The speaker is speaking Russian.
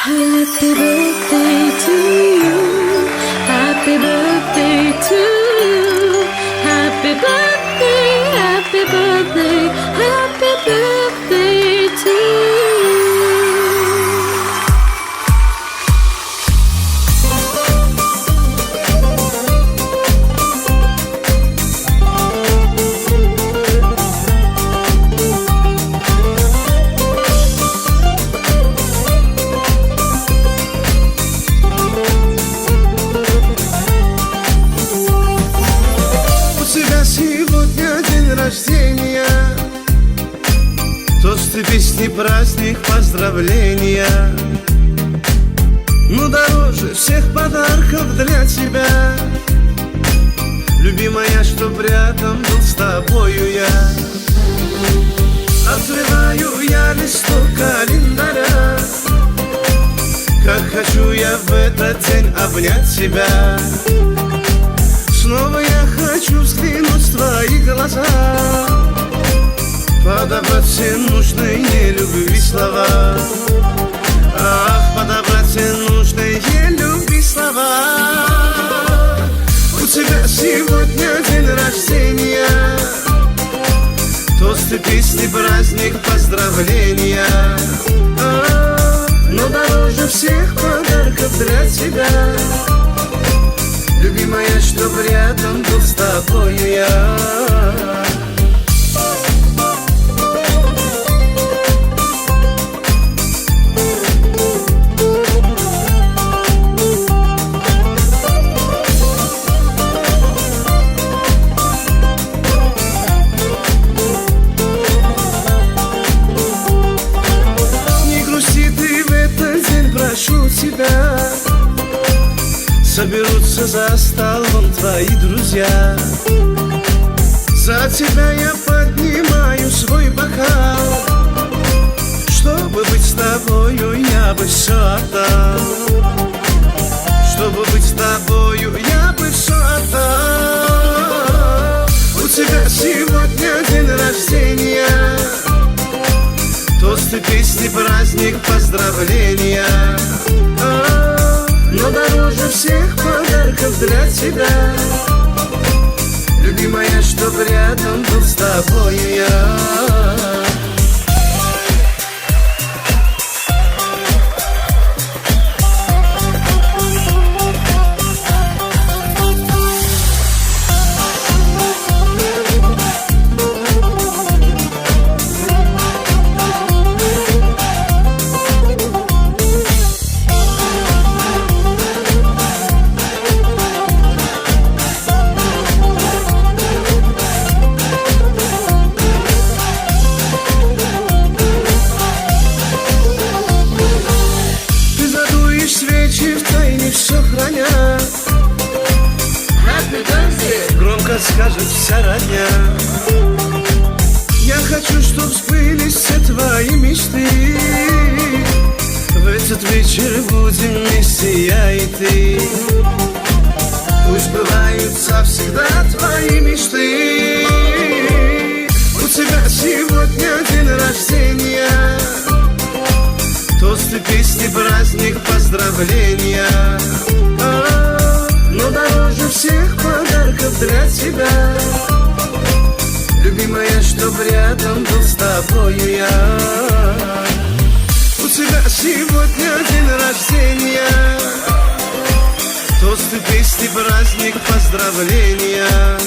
Happy birthday to you. Happy birthday to you. Happy birthday, happy birthday, happy birthday to you. Сегодня день рождения, тосты, песни, праздник, поздравления. Но дороже всех подарков для тебя, любимая, чтоб рядом был с тобою я. Открываю я листок календаря, как хочу я в этот день обнять тебя. Снова я хочу взглянуть в твои глаза, подобрать все нужные любви слова. Ах, подобрать все нужные любви слова. У тебя сегодня день рождения, тосты, песни, праздник, поздравления. Но дороже всех подарков для тебя, любимая, чтоб рядом был с тобою я. Не грусти ты в этот день, прошу тебя. Соберутся за столом твои друзья. За тебя я поднимаю свой бокал. Чтобы быть с тобою, я бы все отдал. Чтобы быть с тобою, я бы все отдал. У тебя сегодня день рождения, тосты, песни, праздник, поздравления. Но дороже всех подарков для тебя, любимая, чтоб рядом был с тобою я. Свечи в тайне все храня, громко скажет вся родня. Я хочу, чтоб сбылись все твои мечты. В этот вечер будем вместе я и ты. Пусть сбываются всегда твои мечты. У тебя сегодня день рождения, тосты, песни, праздник, поздравления. Но дороже всех подарков для тебя, любимая, чтоб рядом был с тобою я. У тебя сегодня день рождения, тосты, песни, праздник, поздравления.